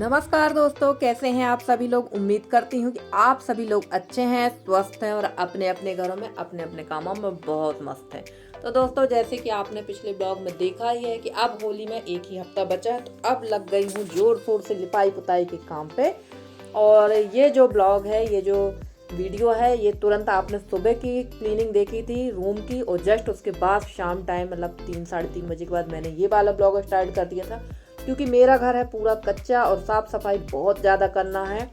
नमस्कार दोस्तों, कैसे हैं आप सभी लोग। उम्मीद करती हूँ कि आप सभी लोग अच्छे हैं, स्वस्थ हैं और अपने अपने घरों में अपने अपने कामों में बहुत मस्त हैं। तो दोस्तों, जैसे कि आपने पिछले ब्लॉग में देखा ही है कि अब होली में एक ही हफ्ता बचा है, तो अब लग गई हूँ जोर शोर से लिपाई पुताई के काम पे। और ये जो ब्लॉग है, ये जो वीडियो है, ये तुरंत आपने सुबह की क्लीनिंग देखी थी रूम की, और जस्ट उसके बाद शाम टाइम मतलब 3-3:30 बजे के बाद मैंने ये वाला ब्लॉग स्टार्ट कर दिया था। क्योंकि मेरा घर है पूरा कच्चा और साफ सफाई बहुत ज़्यादा करना है,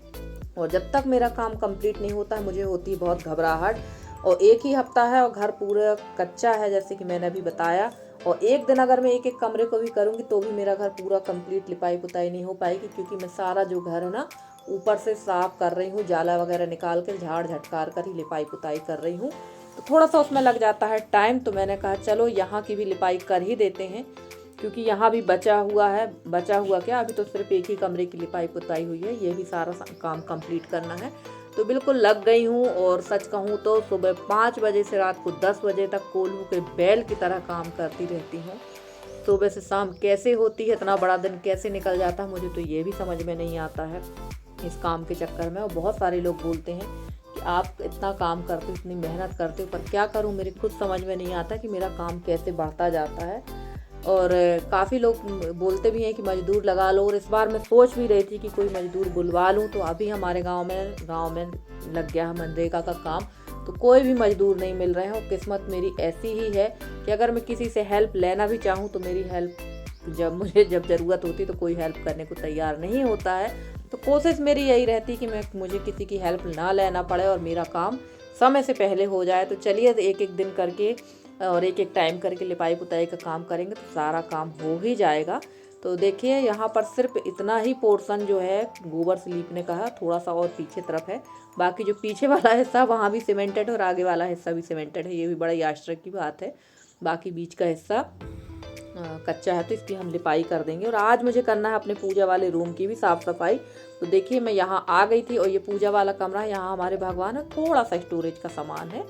और जब तक मेरा काम कंप्लीट नहीं होता है मुझे होती है बहुत घबराहट। और एक ही हफ्ता है और घर पूरा कच्चा है, जैसे कि मैंने अभी बताया। और एक दिन अगर मैं एक एक कमरे को भी करूँगी तो भी मेरा घर पूरा कंप्लीट लिपाई पुताई नहीं हो पाएगी, क्योंकि मैं सारा जो घर है ना ऊपर से साफ कर रही हूँ, जाला वगैरह निकाल कर झाड़ झटकार कर ही लिपाई पुताई कर रही हूँ। तो थोड़ा सा उसमें लग जाता है टाइम, तो मैंने कहा चलो यहाँ की भी लिपाई कर ही देते हैं, क्योंकि यहाँ भी बचा हुआ क्या, अभी तो सिर्फ एक ही कमरे की लिपाई पुताई हुई है, ये भी सारा काम कंप्लीट करना है। तो बिल्कुल लग गई हूँ, और सच कहूँ तो सुबह 5 बजे से रात को 10 बजे तक कोल्हू के बैल की तरह काम करती रहती हूँ। सुबह से शाम कैसे होती है, इतना बड़ा दिन कैसे निकल जाता है, मुझे तो ये भी समझ में नहीं आता है इस काम के चक्कर में। और बहुत सारे लोग बोलते हैं कि आप इतना काम करते हो, इतनी मेहनत करते हो, पर क्या करूँ, मेरी खुद समझ में नहीं आता कि मेरा काम कैसे बढ़ता जाता है। और काफ़ी लोग बोलते भी हैं कि मजदूर लगा लो, और इस बार मैं सोच भी रही थी कि कोई मजदूर बुलवा लूँ। तो अभी हमारे गांव में लग गया है मनरेगा का काम, तो कोई भी मजदूर नहीं मिल रहे हैं। और किस्मत मेरी ऐसी ही है कि अगर मैं किसी से हेल्प लेना भी चाहूँ तो मेरी हेल्प जब ज़रूरत होती तो कोई हेल्प करने को तैयार नहीं होता है। तो कोशिश मेरी यही रहती कि मुझे किसी की हेल्प ना लेना पड़े और मेरा काम समय से पहले हो जाए। तो चलिए एक एक दिन करके और एक एक टाइम करके लिपाई पुताई का काम करेंगे तो सारा काम हो ही जाएगा। तो देखिए यहाँ पर सिर्फ इतना ही पोर्शन जो है गोबर से लीपने का है, थोड़ा सा और पीछे तरफ है। बाकी जो पीछे वाला हिस्सा वहाँ भी सीमेंटेड है और आगे वाला हिस्सा भी सीमेंटेड है, ये भी बड़ा आश्चर्य की बात है। बाकी बीच का हिस्सा कच्चा है, तो इसकी हम लिपाई कर देंगे। और आज मुझे करना है अपने पूजा वाले रूम की भी साफ़ सफाई। तो देखिए मैं यहाँ आ गई थी, और ये पूजा वाला कमरा है, यहाँ हमारे भगवान है, थोड़ा सा स्टोरेज का सामान है,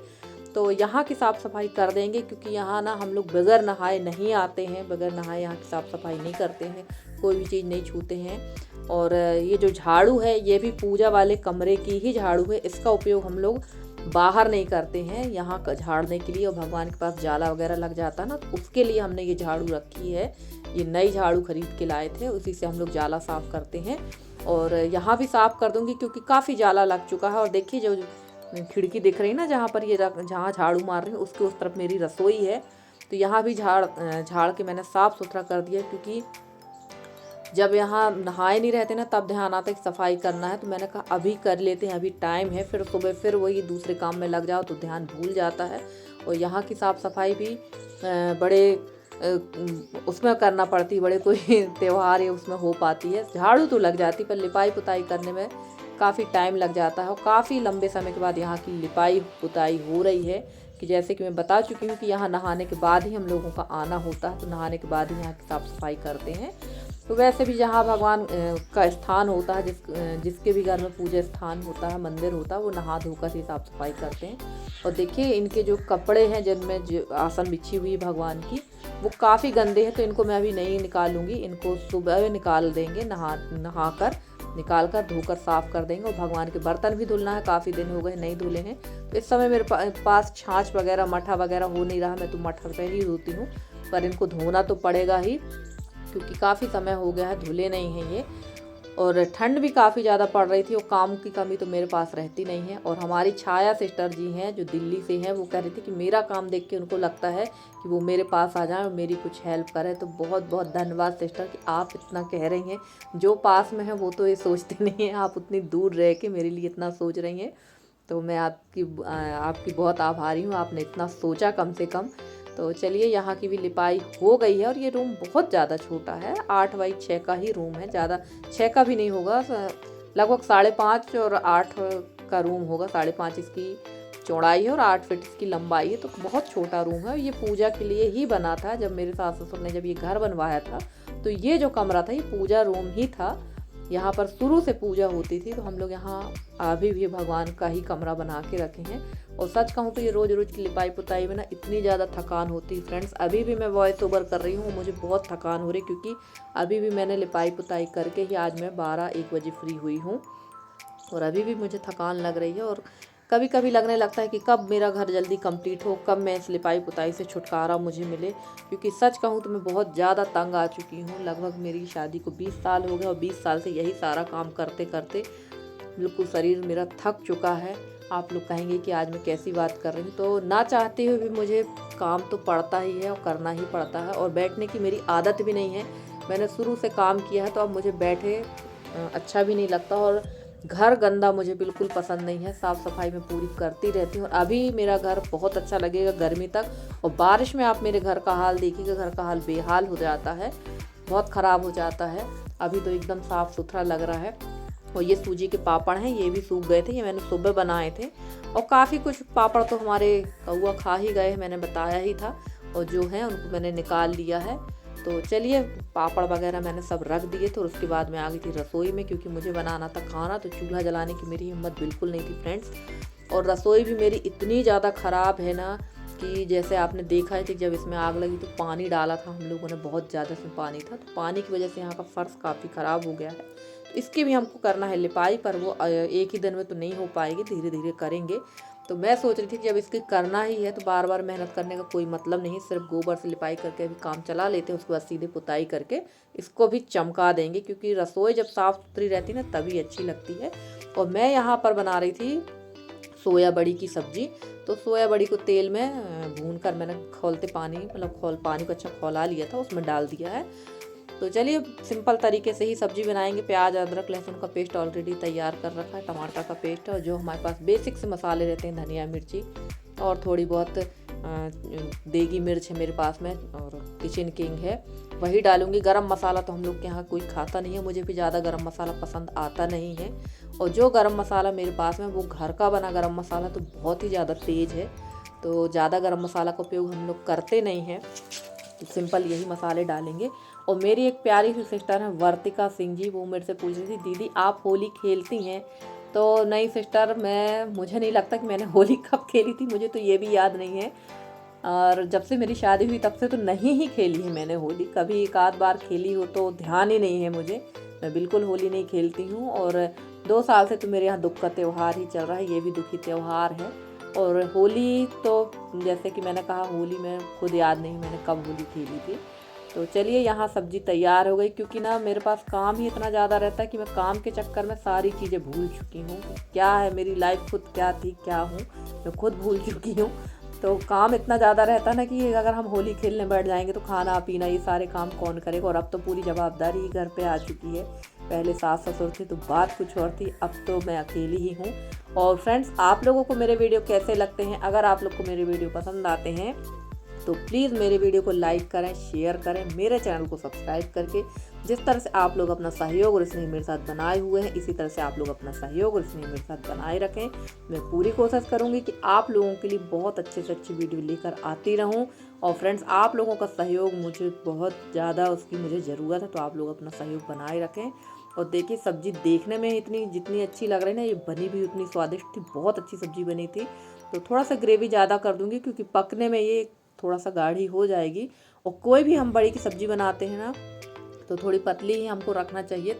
तो यहाँ की साफ़ सफाई कर देंगे। क्योंकि यहाँ ना हम लोग बगैर नहाए नहीं आते हैं, बगैर नहाए यहाँ की साफ़ सफाई नहीं करते हैं, कोई भी चीज़ नहीं छूते हैं। और ये जो झाड़ू है ये भी पूजा वाले कमरे की ही झाड़ू है, इसका उपयोग हम लोग बाहर नहीं करते हैं यहाँ का झाड़ने के लिए। और भगवान के पास जाला वगैरह लग जाता है ना, तो उसके लिए हमने ये झाड़ू रखी है। ये नई झाड़ू खरीद के लाए थे, उसी से हम लोग जाला साफ़ करते हैं। और यहाँ भी साफ़ कर दूँगी क्योंकि काफ़ी जाला लग चुका है। और देखिए जो खिड़की दिख रही ना, जहाँ पर ये जहाँ झाड़ू मार रही हूँ उसके उस तरफ मेरी रसोई है, तो यहाँ भी झाड़ के मैंने साफ़ सुथरा कर दिया। क्योंकि जब यहाँ नहाए नहीं रहते ना तब ध्यान आता है कि सफाई करना है, तो मैंने कहा अभी कर लेते हैं, अभी टाइम है, फिर सुबह फिर वही दूसरे काम में लग जाओ तो ध्यान भूल जाता है। और यहाँ की साफ़ सफाई भी बड़े उसमें करना पड़ती है, बड़े कोई त्यौहार या उसमें हो पाती है। झाड़ू तो लग जाती पर लिपाई पुताई करने में काफ़ी टाइम लग जाता है। और काफ़ी लंबे समय के बाद यहाँ की लिपाई पुताई हो रही है, कि जैसे कि मैं बता चुकी हूँ कि यहाँ नहाने के बाद ही हम लोगों का आना होता है, तो नहाने के बाद ही यहाँ की साफ़ सफाई करते हैं। तो वैसे भी जहाँ भगवान का स्थान होता है, जिसके भी घर में पूजा स्थान होता है, मंदिर होता है, वो नहा धोकर ही साफ़ सफाई करते हैं। और देखिए इनके जो कपड़े हैं जिनमें जो आसन बिछी हुई है भगवान की, वो काफ़ी गंदे हैं, तो इनको मैं अभी नहीं निकालूंगी, इनको सुबह निकाल देंगे, नहा निकाल कर धोकर साफ़ कर देंगे। और भगवान के बर्तन भी धुलना है, काफ़ी दिन हो गए नहीं धुले हैं। तो इस समय मेरे पास छाछ वगैरह मठा वगैरह हो नहीं रहा, मैं तो मठा पे ही धोती हूँ, पर इनको धोना तो पड़ेगा ही क्योंकि काफ़ी समय हो गया है धुले नहीं हैं ये। और ठंड भी काफ़ी ज़्यादा पड़ रही थी, और काम की कमी तो मेरे पास रहती नहीं है। और हमारी छाया सिस्टर जी हैं जो दिल्ली से हैं, वो कह रही थी कि मेरा काम देख के उनको लगता है कि वो मेरे पास आ जाएं और मेरी कुछ हेल्प करें। तो बहुत बहुत धन्यवाद सिस्टर कि आप इतना कह रही हैं। जो पास में है वो तो ये सोचते नहीं हैं, आप उतनी दूर रह के मेरे लिए इतना सोच रही हैं, तो मैं आपकी बहुत आभारी हूँ, आपने इतना सोचा कम से कम। तो चलिए यहाँ की भी लिपाई हो गई है। और ये रूम बहुत ज़्यादा छोटा है, 8x6 का ही रूम है, ज़्यादा 6 का भी नहीं होगा, लगभग 5.5 और 8 का रूम होगा। 5.5 इसकी चौड़ाई है और 8 फीट इसकी लंबाई है, तो बहुत छोटा रूम है। ये पूजा के लिए ही बना था, जब मेरे सास ससुर ने जब ये घर बनवाया था तो ये जो कमरा था ये पूजा रूम ही था। यहाँ पर शुरू से पूजा होती थी, तो हम लोग यहाँ अभी भी भगवान का ही कमरा बना के रखे हैं। और सच कहूँ तो ये रोज़ रोज़ की लिपाई पुताई में ना इतनी ज़्यादा थकान होती है फ्रेंड्स। अभी भी मैं वॉइस ओवर कर रही हूँ, मुझे बहुत थकान हो रही, क्योंकि अभी भी मैंने लिपाई पुताई करके ही आज मैं 12-1 बजे फ्री हुई हूँ और अभी भी मुझे थकान लग रही है। और कभी कभी लगने लगता है कि कब मेरा घर जल्दी कंप्लीट हो, कब मैं इस लिपाई पुताई से छुटकारा मुझे मिले, क्योंकि सच कहूँ तो मैं बहुत ज़्यादा तंग आ चुकी हूँ। लगभग मेरी शादी को 20 साल हो गए और 20 साल से यही सारा काम करते करते बिल्कुल शरीर मेरा थक चुका है। आप लोग कहेंगे कि आज मैं कैसी बात कर रही हूँ, तो ना चाहते हुए भी मुझे काम तो पड़ता ही है और करना ही पड़ता है। और बैठने की मेरी आदत भी नहीं है, मैंने शुरू से काम किया है, तो अब मुझे बैठे अच्छा भी नहीं लगता। और घर गंदा मुझे बिल्कुल पसंद नहीं है, साफ़ सफाई मैं पूरी करती रहती हूँ। और अभी मेरा घर बहुत अच्छा लगेगा गर्मी तक, और बारिश में आप मेरे घर का हाल देखिएगा, घर का हाल बेहाल हो जाता है, बहुत ख़राब हो जाता है। अभी तो एकदम साफ़ सुथरा लग रहा है। और ये सूजी के पापड़ हैं, ये भी सूख गए थे, ये मैंने सुबह बनाए थे। और काफ़ी कुछ पापड़ तो हमारे कौआ खा ही गए, मैंने बताया ही था, और जो है उनको मैंने निकाल लिया है। तो चलिए पापड़ वगैरह मैंने सब रख दिए थे और उसके बाद मैं आ गई थी रसोई में, क्योंकि मुझे बनाना था खाना, तो चूल्हा जलाने की मेरी हिम्मत बिल्कुल नहीं थी फ्रेंड्स। और रसोई भी मेरी इतनी ज़्यादा ख़राब है ना कि जैसे आपने देखा है कि जब इसमें आग लगी तो पानी डाला था हम लोगों ने, बहुत ज़्यादा इसमें पानी था, तो पानी की वजह से यहाँ का फ़र्श काफ़ी ख़राब हो गया है। तो इसकी भी हमको करना है लिपाई, पर वो एक ही दिन में तो नहीं हो पाएगी, धीरे धीरे करेंगे। तो मैं सोच रही थी कि जब इसकी करना ही है तो बार बार मेहनत करने का कोई मतलब नहीं, सिर्फ गोबर से लिपाई करके अभी काम चला लेते हैं, उसके बाद सीधे पुताई करके इसको भी चमका देंगे, क्योंकि रसोई जब साफ़ सुथरी रहती है ना तभी अच्छी लगती है। और मैं यहाँ पर बना रही थी सोया बड़ी की सब्ज़ी। तो सोया बड़ी को तेल में भून कर मैंने खौलते पानी, मतलब पानी को अच्छा खौला लिया था, उसमें डाल दिया है। तो चलिए सिंपल तरीके से ही सब्ज़ी बनाएंगे। प्याज अदरक लहसुन का पेस्ट ऑलरेडी तैयार कर रखा है, टमाटर का पेस्ट, और जो हमारे पास बेसिक से मसाले रहते हैं, धनिया मिर्ची और थोड़ी बहुत देगी मिर्च है मेरे पास में, और किचन किंग है, वही डालूंगी। गरम मसाला तो हम लोग के यहाँ कोई खाता नहीं है, मुझे भी ज़्यादा गरम मसाला पसंद आता नहीं है। और जो गरम मसाला मेरे पास में वो घर का बना गरम मसाला तो बहुत ही ज़्यादा तेज़ है, तो ज़्यादा गरम मसाला का उपयोग हम लोग करते नहीं हैं, तो सिंपल यही मसाले डालेंगे। और मेरी एक प्यारी सी सिस्टर है वर्तिका सिंह जी, वो मेरे से पूछ रही थी दीदी आप होली खेलती हैं? तो नहीं सिस्टर, मुझे नहीं लगता कि मैंने होली कब खेली थी, मुझे तो ये भी याद नहीं है। और जब से मेरी शादी हुई तब से तो नहीं ही खेली है मैंने होली, कभी एक आध बार खेली हो तो ध्यान ही नहीं है मुझे, मैं बिल्कुल होली नहीं खेलती हूँ। और 2 साल से तो मेरे यहाँ दुख का त्यौहार ही चल रहा है, ये भी दुखी त्यौहार है। और होली तो जैसे कि मैंने कहा, होली में खुद याद नहीं मैंने कब होली खेली थी। तो चलिए यहाँ सब्ज़ी तैयार हो गई, क्योंकि ना मेरे पास काम ही इतना ज़्यादा रहता है कि मैं काम के चक्कर में सारी चीज़ें भूल चुकी हूँ, क्या है मेरी लाइफ, खुद क्या थी क्या हूँ मैं खुद भूल चुकी हूँ। तो काम इतना ज़्यादा रहता ना कि अगर हम होली खेलने बैठ जाएंगे तो खाना पीना ये सारे काम कौन करेगा। और अब तो पूरी जवाबदारी ही घर पे आ चुकी है, पहले सास ससुर थे तो बात कुछ और थी, अब तो मैं अकेली ही हूँ। और फ्रेंड्स आप लोगों को मेरे वीडियो कैसे लगते हैं? अगर आप लोग को मेरे वीडियो पसंद आते हैं तो प्लीज़ मेरे वीडियो को लाइक करें, शेयर करें, मेरे चैनल को सब्सक्राइब करके। जिस तरह से आप लोग अपना सहयोग और स्नेह मेरे साथ बनाए हुए हैं, इसी तरह से आप लोग अपना सहयोग और स्नेह मेरे साथ बनाए रखें। मैं पूरी कोशिश करूंगी कि आप लोगों के लिए बहुत अच्छे से अच्छी वीडियो लेकर आती रहूं। और फ्रेंड्स आप लोगों का सहयोग मुझे बहुत ज़्यादा उसकी मुझे ज़रूरत है, तो आप लोग अपना सहयोग बनाए रखें। और देखिए सब्ज़ी देखने में जितनी अच्छी लग रही है ना, ये बनी भी उतनी स्वादिष्ट थी, बहुत अच्छी सब्ज़ी बनी थी। तो थोड़ा सा ग्रेवी ज़्यादा कर दूँगी, क्योंकि पकने में ये थोड़ा सा गाढ़ी हो जाएगी। और कोई भी हम बड़ी की सब्ज़ी बनाते हैं ना तो थोड़ी पतली ही हमको रखना चाहिए,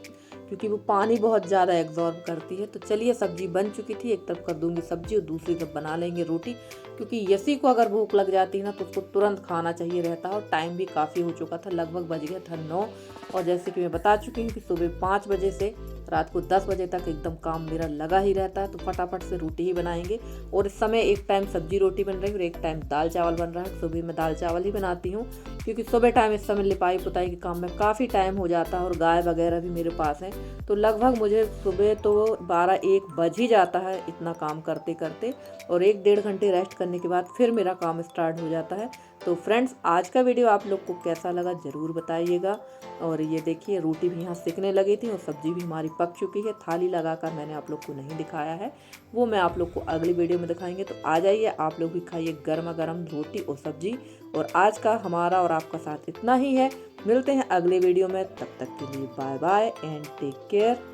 क्योंकि वो पानी बहुत ज़्यादा एब्जॉर्ब करती है। तो चलिए सब्ज़ी बन चुकी थी, एक तरफ कर दूंगी सब्ज़ी और दूसरी तरफ बना लेंगे रोटी, क्योंकि यसी को अगर भूख लग जाती है ना तो उसको तुरंत खाना चाहिए रहता है। और टाइम भी काफ़ी हो चुका था, लगभग बज गया था 9। और जैसे कि मैं बता चुकी हूँ कि सुबह 5 बजे से रात को 10 बजे तक एकदम काम मेरा लगा ही रहता है, तो फटाफट से रोटी ही बनाएंगे। और इस समय एक टाइम सब्जी रोटी बन रही है और एक टाइम दाल चावल बन रहा है। सुबह मैं दाल चावल ही बनाती हूँ, क्योंकि सुबह टाइम इस समय लिपाई पुताई के काम में काफ़ी टाइम हो जाता है, और गाय वगैरह भी मेरे पास हैं, तो लगभग मुझे सुबह तो 12-1 बज ही जाता है इतना काम करते करते। और 1-1.5 घंटे रेस्ट करने के बाद फिर मेरा काम स्टार्ट हो जाता है। तो फ्रेंड्स आज का वीडियो आप लोग को कैसा लगा ज़रूर बताइएगा। और ये देखिए रोटी भी यहाँ सिकने लगी थी और सब्जी भी हमारी पक चुकी है। थाली लगाकर मैंने आप लोग को नहीं दिखाया है, वो मैं आप लोग को अगली वीडियो में दिखाएंगे। तो आ जाइए आप लोग भी खाइए गर्मा गर्म रोटी और सब्जी। और आज का हमारा और आपका साथ इतना ही है। मिलते हैं अगले वीडियो में, तब तक के लिए bye bye and take care.